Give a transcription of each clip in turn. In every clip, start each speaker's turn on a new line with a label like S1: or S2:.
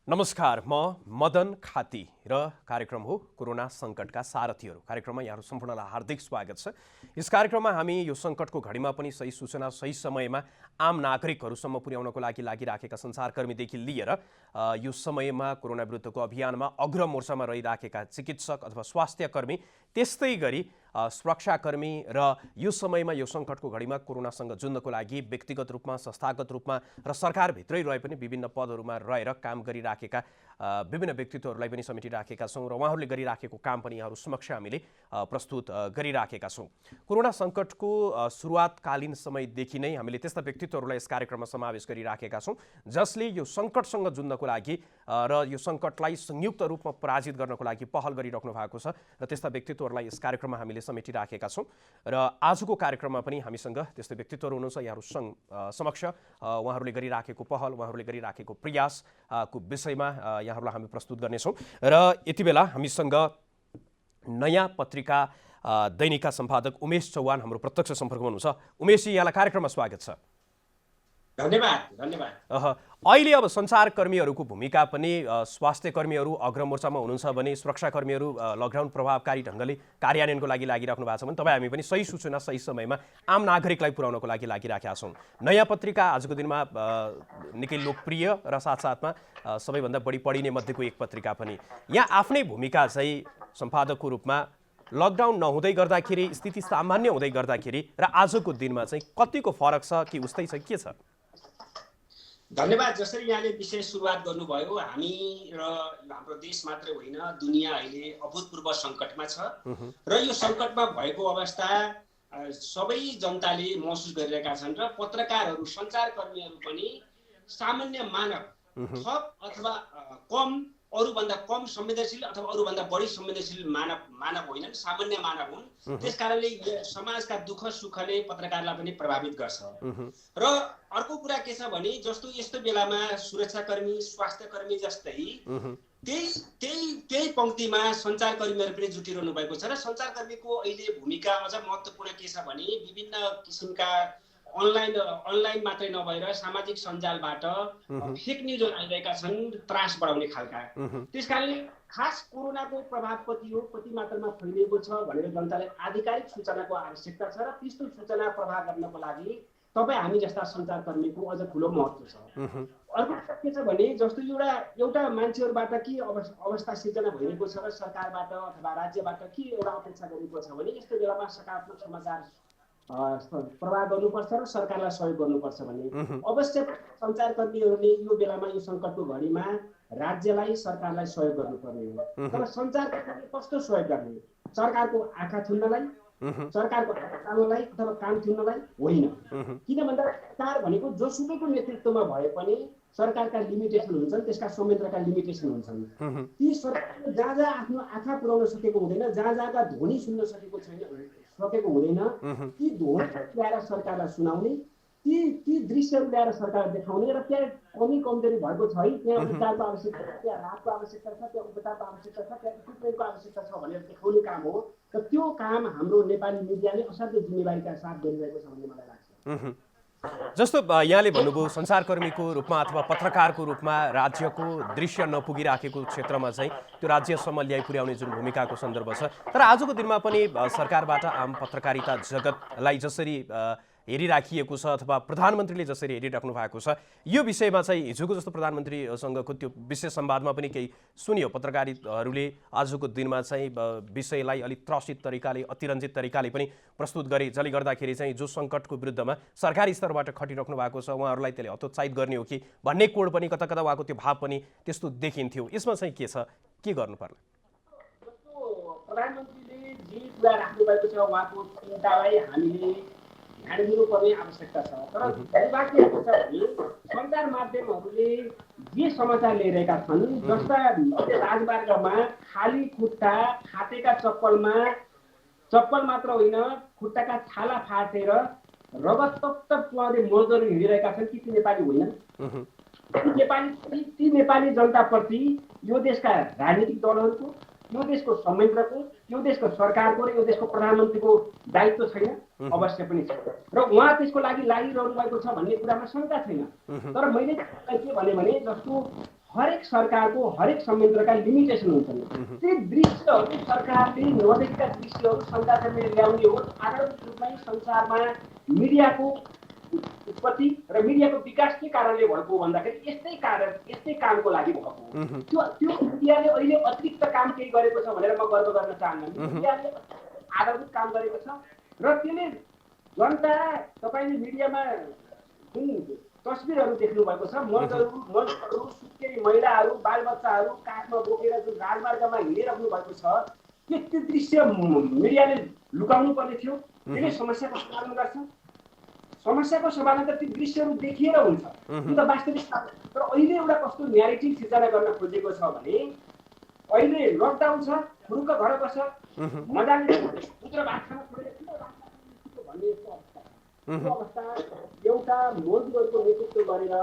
S1: नमस्कार, म मदन खाती र कार्यक्रम हो कोरोना सङ्कटका सारथीहरू। कार्यक्रममा यहाँहरू सम्पूर्णलाई हार्दिक स्वागत छ। यस कार्यक्रममा हामी यो सङ्कटको घडीमा पनि सही सूचना सही समयमा आम नागरिकहरूसम्म पुर्याउनको लागि लागिराखेका सञ्चारकर्मीदेखि लिएर यो समयमा कोरोना विरुद्धको अभियानमा अग्रमोर्चामा रहिराखेका चिकित्सक अथवा स्वास्थ्यकर्मी, त्यस्तै गरी सुरक्षाकर्मी र यो समयमा यो सङ्कटको घडीमा कोरोनासँग जुझ्नको लागि व्यक्तिगत रूपमा, संस्थागत रूपमा र सरकारभित्रै रहे पनि विभिन्न पदहरूमा रहेर काम गरिराखेका विभिन्न व्यक्तित्वहरूलाई पनि समेटिराखेका छौँ र उहाँहरूले गरिराखेको काम पनि यहाँहरू समक्ष हामीले प्रस्तुत गरिराखेका छौँ। कोरोना सङ्कटको सुरुवातकालीन समयदेखि नै हामीले त्यस्ता व्यक्तित्वहरूलाई यस कार्यक्रममा समावेश गरिराखेका छौँ जसले यो सङ्कटसँग जुझ्नको लागि र यो सङ्कटलाई संयुक्त रूपमा पराजित गर्नको लागि पहल गरिराख्नु भएको छ र त्यस्ता व्यक्तित्वहरूलाई यस कार्यक्रममा हामीले समेटिराखेका छौँ र आजको कार्यक्रममा पनि हामीसँग त्यस्तै व्यक्तित्वहरू हुनुहुन्छ। यहाँहरू समक्ष उहाँहरूले गरिराखेको पहल, उहाँहरूले गरिराखेको प्रयासको विषयमा यहाँहरूलाई हामी प्रस्तुत गर्नेछौँ र यति बेला हामीसँग नयाँ पत्रिका दैनिकका सम्पादक उमेश चौहान हाम्रो प्रत्यक्ष सम्पर्कमा हुनुहुन्छ। उमेशजी, यहाँलाई कार्यक्रममा स्वागत छ।
S2: धन्यवाद।
S1: अहिले अब सञ्चारकर्मीहरूको भूमिका पनि स्वास्थ्य कर्मीहरू अग्रमोर्चामा हुनुहुन्छ भने सुरक्षाकर्मीहरू लकडाउन प्रभावकारी ढङ्गले कार्यान्वयनको लागि लागिराख्नु भएको छ भने तपाईँ हामी पनि सही सूचना सही समयमा आम नागरिकलाई पुर्याउनको लागि लागिराखेका छौँ। नयाँ पत्रिका आजको दिनमा निकै लोकप्रिय र साथसाथमा सबैभन्दा बढी पढिने मध्येको एक पत्रिका पनि। यहाँ आफ्नै भूमिका चाहिँ सम्पादकको रूपमा लकडाउन नहुँदै गर्दाखेरि, स्थिति सामान्य हुँदै गर्दाखेरि र आजको दिनमा चाहिँ कतिको फरक छ कि उस्तै छ, के छ?
S2: धन्यवाद। जसरी यहाँले विषय सुरुवात गर्नुभयो, हामी र हाम्रो देश मात्रै होइन, दुनियाँ अहिले अभूतपूर्व सङ्कटमा छ र यो सङ्कटमा भएको अवस्था सबै जनताले महसुस गरिरहेका छन् र पत्रकारहरू, सञ्चारकर्मीहरू पनि सामान्य मानव, थप अथवा कम, अरूभन्दा कम संवेदनशील अथवा अरूभन्दा बढी संवेदनशील मानव होइनन्, सामान्य मानव हुन्। त्यस कारणले समाजका दुःख सुखले पत्रकारलाई पनि प्रभावित गर्छ। र अर्को कुरा के छ भने, जस्तो यस्तो बेलामा सुरक्षाकर्मी, स्वास्थ्यकर्मी जस्तै त्यही पङ्क्तिमा सञ्चारकर्मीहरू पनि जुटिरहनु भएको छ र सञ्चारकर्मीको अहिले भूमिका अझ महत्त्वपूर्ण के छ भने, विभिन्न किसिमका अनलाइन मात्रै नभएर सामाजिक सञ्जालबाट फेक न्युजहरू आइरहेका छन्, त्रास बढाउने खालका। त्यसकारणले खास कोरोनाको प्रभाव कति हो, कति मात्रामा फैलिएको छ भनेर जनतालाई आधिकारिक सूचनाको आवश्यकता छ र त्यस्तो सूचना प्रभाव गर्नको लागि तपाईँ हामी जस्ता सञ्चारकर्मीको अझ ठुलो महत्त्व छ। अर्को के छ भने, जस्तो एउटा मान्छेहरूबाट के अवस्था सिर्जना भइरहेको छ र सरकारबाट अथवा राज्यबाट के एउटा अपेक्षा गरिएको छ भने, यस्तो बेलामा सकारात्मक समाचार प्रभाव गर्नुपर्छ र सरकारलाई सहयोग गर्नुपर्छ भने अवश्य सञ्चारकर्मीहरूले यो बेलामा, यो सङ्कटको घडीमा राज्यलाई, सरकारलाई सहयोग गर्नुपर्ने हो। तर सञ्चारकर्मीले कस्तो सहयोग गर्ने? सरकारको आँखा थुन्नलाई, सरकारको आँखालाई अथवा कान थुन्नलाई होइन। किन भन्दा सरकार भनेको जोसुकैको नेतृत्वमा भए पनि सरकारका लिमिटेसन हुन्छन्, त्यसका संयन्त्रका लिमिटेसन हुन्छन्। ती सरकारले जहाँ आफ्नो आँखा पुर्याउन सकेको हुँदैन, जहाँ ध्वनि सुन्न सकेको हुँदैन, ती ध्वनि ल्याएर सरकारलाई सुनाउने, ती दृश्यहरू ल्याएर सरकारलाई देखाउने र त्यहाँ कमी कमजोरी भएको छ है, त्यहाँ उपचारको आवश्यकता छ, त्यहाँ राहतको आवश्यकता छ, त्यहाँ उपचारको आवश्यकता छ, त्यहाँ इक्विपमेन्टको आवश्यकता छ भनेर देखाउने काम हो र त्यो काम हाम्रो नेपाली मिडियाले असाध्यै जिम्मेवारीका साथ गरिरहेको छ भन्ने मलाई लाग्छ।
S1: जस्तो यहाँले भन्नुभयो, सञ्चारकर्मीको रूपमा अथवा पत्रकारको रूपमा राज्यको दृश्य नपुगिराखेको क्षेत्रमा चाहिँ त्यो राज्यसम्म ल्याइ पुर्याउने जुन भूमिकाको सन्दर्भ छ, तर आजको दिनमा पनि सरकारबाट आम पत्रकारिता जगतलाई जसरी हेरिराखिएको छ अथवा प्रधानमन्त्रीले जसरी हेरिराख्नु भएको छ, यो विषयमा चाहिँ हिजोको जस्तो प्रधानमन्त्रीसँगको त्यो विशेष संवादमा पनि केही सुनियो। पत्रकारहरूले आजको दिनमा चाहिँ विषयलाई अलिक त्रसित तरिकाले, अतिरञ्जित तरिकाले पनि प्रस्तुत गरे, जसले गर्दाखेरि चाहिँ जो सङ्कटको विरुद्धमा सरकारी स्तरबाट खटिराख्नु भएको छ उहाँहरूलाई त्यसले हतोत्साहित गर्ने हो कि भन्ने कोड पनि कता कता उहाँको त्यो भाव पनि त्यस्तो देखिन्थ्यो। यसमा चाहिँ के छ, के गर्नु पर्ला?
S2: प्रधानमन्त्रीले जे कुरा राख्नुभएको छ उहाँको चिन्तालाई हामीले ध्यान दिनुपर्ने आवश्यकता छ। तर दुर्भाग्य के छ भने सञ्चार माध्यमहरूले जे समाचार ल्याइरहेका छन्, जस्ता राजमार्गमा खाली खुट्टा, फाटेका चप्पल मात्र होइन, खुट्टाका छाला फाटेर रगततप्त पुवाउँदै मजदुर हिँडिरहेका छन्, ती नेपाली होइनन्। ती नेपाली जनताप्रति यो देशका राजनीतिक दलहरूको, यो देशको संयन्त्रको, यो देशको सरकारको र यो देशको प्रधानमन्त्रीको दायित्व छैन? अवश्य पनि छ र उहाँ त्यसको लागि लागिरहनु भएको छ भन्ने कुरामा शङ्का छैन। तर मैले के भने जस्तो हरेक सरकारको हरेक संयन्त्रका लिमिटेसन हुन्छन्। ती दृश्यहरू सरकारले नदेखेका दृश्यहरू सञ्चारमा ल्याउने हो। आधारभूत रूपमा संसारमा मिडियाको उत्पत्ति र मिडियाको विकास के कारणले भएको भन्दाखेरि यस्तै कामको लागि भएको हो। त्यो मिडियाले अहिले अतिरिक्त काम केही गरेको छ भनेर म गर्व गर्न चाहन्न। मिडियाले आधारभूत काम गरेको छ र त्यसले जनता तपाईँले मिडियामा जुन तस्बिरहरू देख्नु भएको छ, मन्त्रीहरू सुत्केरी महिलाहरू बालबच्चाहरू काखमा बोकेर जुन राजमार्गमा हिँडिराख्नु भएको छ, त्यो दृश्य मिडियाले लुकाउनु पर्ने थियो। त्यसले समस्याको समाधान गर्छ। समस्याको समाधान त ती दृश्यहरू देखिएर हुन्छ, त्यो त वास्तविकता। तर अहिले एउटा कस्तो न्यारेटिभ सिर्जना गर्न खोजेको छ भने अहिले लकडाउन छ, फुरुक्क घर बस्छ, मजाले पुत्र भात खान छोडेर भन्ने यस्तो अवस्था। त्यो अवस्था एउटा मजदुरहरूको नेतृत्व गरेर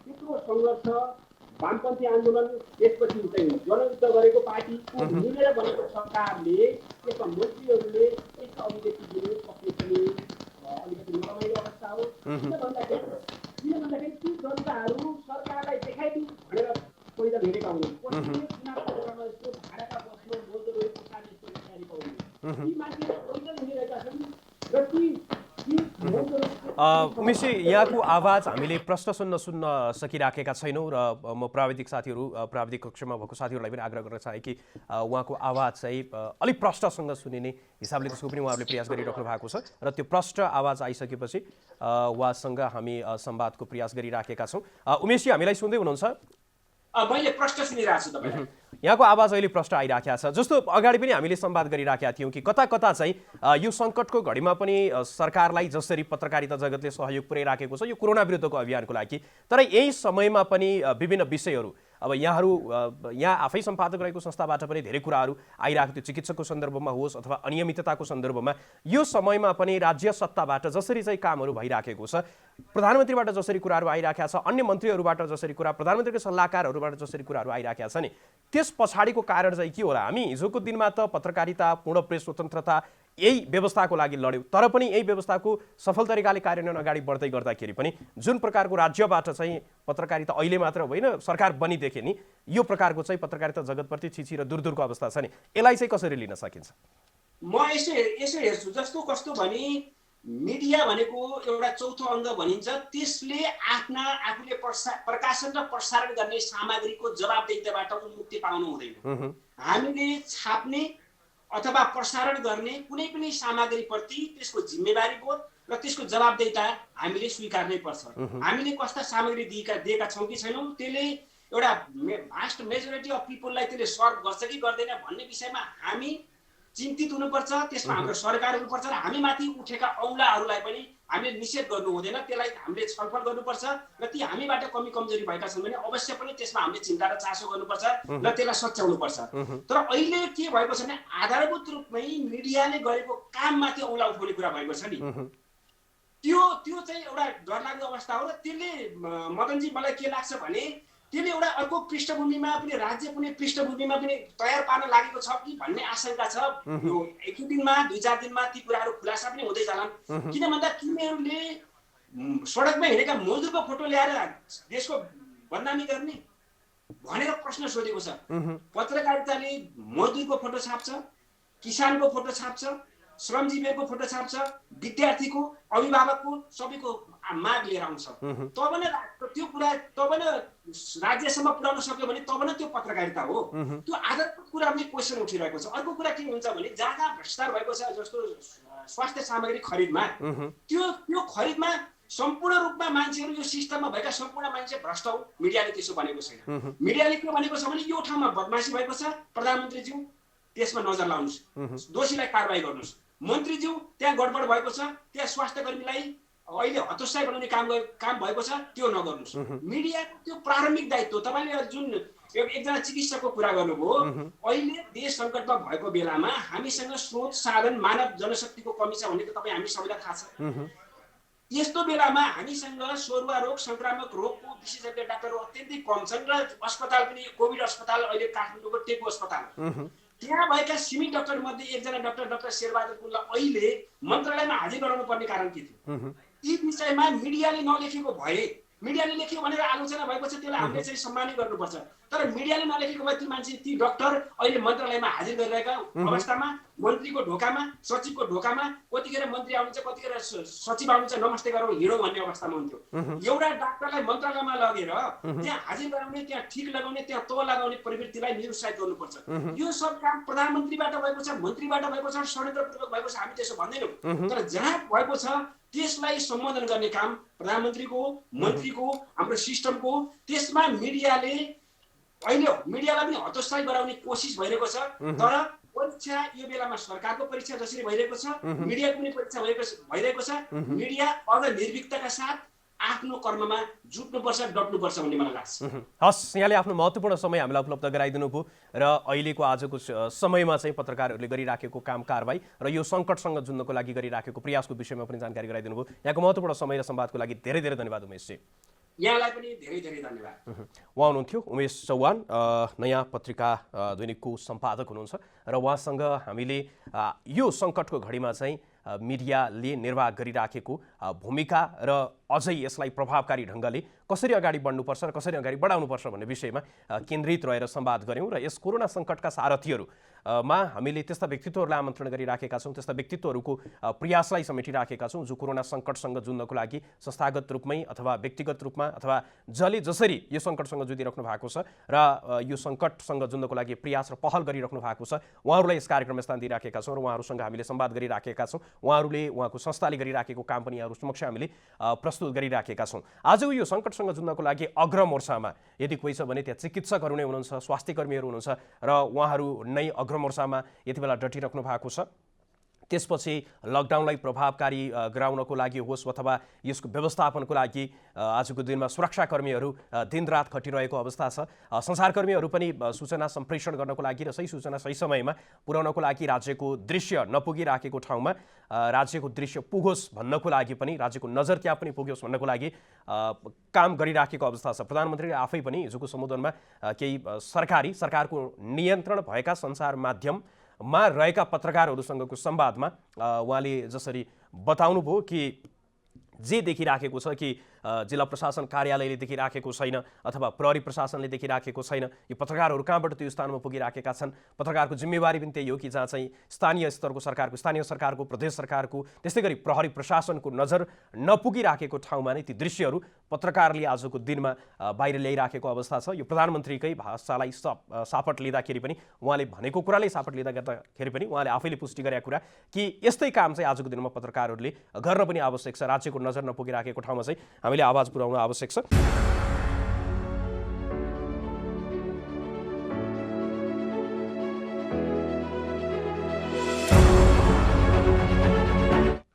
S2: त्यत्रो सङ्घर्ष, वामपन्थी आन्दोलन, त्यसपछि चाहिँ जनयुद्ध गरेको पार्टीको मिलेर बनेको सरकारले त्यसमा मन्त्रीहरूले यस्तो अभिव्यक्ति दिनु सक्ने पनि अलिकति नरमाइलो अवस्था हो। किन भन्दाखेरि ती जनताहरू सरकारलाई देखाइदिउँ भनेर पहिला भेटेका हुन्। पछि चुनावको बेलामा यस्तो भाडाका बस्ने मजदुरहरूको साथ यस्तो तयारी पाउने ती मान्छेहरू पहिला हिँडिरहेका छन् र ती
S1: उमेशजी, यहाँको आवाज हामीले प्रश्न सुन्न सकिराखेका छैनौँ र म प्राविधिक कक्षमा भएको साथीहरूलाई पनि आग्रह गर्न चाहे कि उहाँको आवाज चाहिँ अलिक प्रष्टसँग सुनिने हिसाबले त्यसको पनि उहाँहरूले प्रयास गरिराख्नु भएको छ र त्यो प्रष्ट आवाज आइसकेपछि उहाँसँग हामी संवादको प्रयास गरिराखेका छौँ। उमेशजी, हामीलाई सुन्दै हुनुहुन्छ?
S2: मैले प्रश्न सुनिरहेको छु तपाईलाई।
S1: यहाँको आवाज अहिले प्रष्ट आइराखेको छ। जस्तो अगाडि पनि हामीले संवाद गरिराखेका थियौँ कि कता कता चाहिँ यो सङ्कटको घडीमा पनि सरकारलाई जसरी पत्रकारिता जगतले सहयोग पुर्याइराखेको छ यो कोरोना विरुद्धको अभियानको लागि, तर यही समयमा पनि विभिन्न विषयहरू अब यहाँ आफै सम्पादक रहेको संस्थाबाट पनि धेरै कुराहरू आइरहेको थियो, चिकित्सकको सन्दर्भमा होस् अथवा अनियमितताको सन्दर्भमा। यो समयमा पनि राज्य सत्ताबाट जसरी चाहिँ कामहरू भइराखेको छ, प्रधानमन्त्रीबाट जसरी कुराहरू आइराखेका छ, अन्य मन्त्रीहरूबाट जसरी कुरा, प्रधानमन्त्रीको सल्लाहकारहरूबाट जसरी कुराहरू आइराखेका छ नि, त्यस पछाडिको कारण चाहिँ के होला? हामी हिजोको दिनमा त पत्रकारिता, पूर्ण प्रेस स्वतन्त्रता यही व्यवस्थाको लागि लड्यौँ, तर पनि यही व्यवस्थाको सफल तरिकाले कार्यान्वयन अगाडि बढ्दै गर्दाखेरि पनि जुन प्रकारको राज्यबाट चाहिँ पत्रकारिता अहिले मात्र होइन सरकार बनिदेखि नि यो प्रकारको चाहिँ पत्रकारिता जगतप्रति छिछि र दूरदूरको अवस्था छ नि, यसलाई चाहिँ कसरी लिन सकिन्छ?
S2: म यसो हेर्छु जस्तो कस्तो भने मिडिया भनेको एउटा चौथो अङ्ग भनिन्छ। त्यसले आफूले प्रकाशन र प्रसारण गर्ने सामग्रीको जवाबदेहिताबाट उन्मुक्ति पाउनु हुँदैन। हामीले छाप्ने अथवा प्रसारण गर्ने कुनै पनि सामग्रीप्रति त्यसको जिम्मेवारी बोध र त्यसको जवाबदेहिता हामीले स्वीकार्नै पर्छ। हामीले कस्ता सामग्री दिएका छौँ कि छैनौँ, त्यसले एउटा भास्ट मेजोरिटी अफ पिपललाई त्यसले सर्भ गर्छ कि गर्दैन भन्ने विषयमा हामी चिन्तित हुनुपर्छ। त्यसमा हाम्रो सरकार हुनुपर्छ र हामी माथि उठेका औँलाहरूलाई पनि हामीले निषेध गर्नु हुँदैन, त्यसलाई हामीले छलफल गर्नुपर्छ र ती हामीबाट कमी कमजोरी भएका छन् भने अवश्य पनि त्यसमा हामीले चिन्ता र चासो गर्नुपर्छ र त्यसलाई सच्याउनुपर्छ। तर अहिले के भएको छ भने आधारभूत रूपमै मिडियाले गरेको काममाथि औँला उठाउने कुरा भएको छ नि, त्यो चाहिँ एउटा डरलाग्दो अवस्था हो। र त्यसले मदनजी मलाई के लाग्छ भने त्यसले एउटा अर्को पृष्ठभूमिमा पनि राज्य कुनै पृष्ठभूमिमा पनि तयार पार्न लागेको छ कि भन्ने आशंका छ। यो एक दिनमा 2-4 दिनमा ती कुराहरू खुलासा पनि हुँदै जालान्। किन भन्दा तिनीहरूले सडकमा हिँडेका मजदुरको फोटो ल्याएर देशको बदनामी गर्ने भनेर प्रश्न सोधेको छ। पत्रकारिताले मजदुरको फोटो छाप्छ, किसानको फोटो छाप्छ, श्रमजीवीको फोटो छाप्छ, विद्यार्थीको, अभिभावकको, सबैको माग लिएर आउँछ। तब न त्यो कुरा तब न राज्यसम्म पुर्याउन सक्यो भने तब न त्यो पत्रकारिता हो। त्यो आधारभूत कुरामै क्वेसन उठिरहेको छ। अर्को कुरा के हुन्छ भने जहाँ भ्रष्टाचार भएको छ जस्तो स्वास्थ्य सामग्री खरिदमा, त्यो खरिदमा सम्पूर्ण रूपमा मान्छेहरू यो सिस्टममा भएका सम्पूर्ण मान्छे भ्रष्ट हो। मिडियाले त्यसो भनेको छैन। मिडियाले के भनेको छ भने यो ठाउँमा बदमासी भएको छ, प्रधानमन्त्रीज्यू त्यसमा नजर लाउनुहोस्, दोषीलाई कारबाही गर्नुहोस्। मन्त्रीज्यू त्यहाँ गडबड भएको छ, त्यहाँ स्वास्थ्यकर्मीलाई अहिले हतोत्साही बनाउने काम भएको छ, त्यो नगर्नुहोस्। मिडियाको त्यो प्रारम्भिक दायित्व। तपाईँले जुन एकजना चिकित्सकको कुरा गर्नुभयो, अहिले देश सङ्कटमा भएको बेलामा हामीसँग स्रोत साधन मानव जनशक्तिको कमी छ भन्ने त तपाईँ हामी सबैलाई थाहा छ। यस्तो बेलामा हामीसँग सरुवा रोग, संक्रामक रोगको विशेषज्ञ डाक्टरहरू अत्यन्तै कम छन् र अस्पताल पनि कोभिड अस्पताल अहिले काठमाडौँको टेकु अस्पताल, त्यहाँ भएका सीमित डाक्टर मध्ये एकजना डाक्टर शेरबहादुर पुनलाई अहिले मन्त्रालयमा हाजिर गराउनु पर्ने कारण के थियो? यी विषयमा मिडियाले नलेखेको भए मिडियाले लेख्यो भनेर आलोचना भएको छ त्यसलाई हामीले चाहिँ सम्मान गर्नुपर्छ। तर मिडियाले नलेखेको भए ती मान्छे ती डाक्टर अहिले मन्त्रालयमा हाजिर गरिरहेका अवस्थामा मन्त्रीको ढोकामा सचिवको ढोकामा कतिखेर मन्त्री आउनुहुन्छ कतिखेर सचिव आउनुहुन्छ नमस्ते गरौँ हिँडौँ भन्ने अवस्थामा हुन्थ्यो। एउटा डाक्टरलाई मन्त्रालयमा लगेर त्यहाँ हाजिर गराउने त्यहाँ ठिक लगाउने त्यहाँ तह लगाउने प्रवृत्तिलाई निरुत्साहित गर्नुपर्छ। यो सब काम प्रधानमन्त्रीबाट भएको छ मन्त्रीबाट भएको छ षड्यन्त्रपूर्वक भएको छ हामी त्यसो भन्दैनौँ। तर जहाँ भएको छ त्यसलाई सम्बोधन गर्ने काम प्रधानमन्त्रीको मन्त्रीको हाम्रो सिस्टमको त्यसमा मिडियाले अहिले मिडियालाई पनि हतोत्साही गराउने कोसिस भइरहेको छ। तर परीक्षा यो बेलामा सरकारको परीक्षा जसरी भइरहेको छ मिडियाको पनि परीक्षा भइरहेको छ। मिडिया अझ निर्भीकताका साथ आफ्नो कर्ममा जुट्नुपर्छ डट्नुपर्छ भन्ने मलाई लाग्छ।
S1: हस्, यहाँले आफ्नो महत्त्वपूर्ण समय हामीलाई उपलब्ध गराइदिनु भयो र अहिलेको आजको समयमा चाहिँ पत्रकारहरूले गरिराखेको काम कारबाही र यो सङ्कटसँग जुझ्नको लागि गरिराखेको प्रयासको विषयमा पनि जानकारी गराइदिनु भयो। यहाँको महत्त्वपूर्ण समय र संवादको लागि धेरै धेरै धन्यवाद उमेशजी।
S2: यहाँलाई पनि धेरै धेरै धन्यवाद।
S1: उहाँ हुनुहुन्थ्यो उमेश चौहान, नयाँ पत्रिका दैनिकको सम्पादक हुनुहुन्छ र उहाँसँग हामीले यो सङ्कटको घडीमा चाहिँ मिडियाले निर्वाह गरिराखेको भूमिका र अझै यसलाई प्रभावकारी ढङ्गले कसरी अगाडि बढ्नुपर्छ र कसरी अगाडि बढाउनुपर्छ भन्ने विषयमा केन्द्रित रहेर संवाद गऱ्यौँ र यस कोरोना सङ्कटका सारथीहरू मा हामीले त्यस्ता व्यक्तित्वहरूलाई आमन्त्रण गरिराखेका छौँ, त्यस्ता व्यक्तित्वहरूको प्रयासलाई समेटिराखेका छौँ जो कोरोना सङ्कटसँग जुझ्नको लागि संस्थागत रूपमै अथवा व्यक्तिगत रूपमा अथवा जसरी यो सङ्कटसँग जुधिराख्नु भएको छ र यो सङ्कटसँग जुझ्नको लागि प्रयास र पहल गरिराख्नु भएको छ उहाँहरूलाई यस कार्यक्रममा स्थान दिइराखेका छौँ र उहाँहरूसँग हामीले संवाद गरिराखेका छौँ। उहाँहरूले उहाँको संस्थाले गरिराखेको काम पनि यहाँहरू समक्ष हामीले प्रस्तुत गरिराखेका छौँ। आजको यो सङ्कटसँग जुझ्नको लागि अग्रमोर्चामा यदि कोही छ भने त्यहाँ चिकित्सकहरू नै हुनुहुन्छ, स्वास्थ्य कर्मीहरू हुनुहुन्छ र उहाँहरू नै अग्रमोर्चामा यति बेला डटिराख्नु भएको छ। त्यसपछि लकडाउनलाई प्रभावकारी गराउनको लागि होस् अथवा यसको व्यवस्थापनको लागि आजको दिनमा सुरक्षाकर्मीहरू दिनरात खटिरहेको अवस्था छ। सञ्चारकर्मीहरू पनि सूचना सम्प्रेषण गर्नको लागि र सही सूचना सही समयमा पुर्याउनको लागि राज्यको दृश्य नपुगिराखेको ठाउँमा राज्यको दृश्य पुगोस् भन्नको लागि पनि राज्यको नजर त्यहाँ पनि पुग्योस् भन्नको लागि काम गरिराखेको अवस्था छ। प्रधानमन्त्रीले आफै पनि हिजोको सम्बोधनमा केही सरकारको नियन्त्रण भएका सञ्चार माध्यममा रहेका पत्रकारहरूसँगको संवादमा उहाँले जसरी बताउनु भयो कि जे देखिराखेको छ कि जिल्ला प्रशासन कार्यालयले देखिराखेको छैन अथवा प्रहरी प्रशासनले देखिराखेको छैन, यो पत्रकारहरू कहाँबाट त्यो स्थानमा पुगिराखेका छन्। पत्रकारको जिम्मेवारी पनि त्यही हो कि जहाँ चाहिँ स्थानीय स्तरको सरकारको, स्थानीय सरकारको, प्रदेश सरकारको, त्यस्तै गरी प्रहरी प्रशासनको नजर नपुगिराखेको ठाउँमा नै ती दृश्यहरू पत्रकारले आजको दिनमा बाहिर ल्याइराखेको अवस्था छ। यो प्रधानमन्त्रीकै भाषालाई सापट लिँदाखेरि पनि उहाँले भनेको कुराले सापट लिँदाखेरि पनि उहाँले आफैले पुष्टि गरेका कुरा कि यस्तै काम चाहिँ आजको दिनमा पत्रकारहरूले गर्न पनि आवश्यक छ। राज्यको नजर नपुगिराखेको ठाउँमा चाहिँ हामीले आवाज पुर्याउन आवश्यक छ।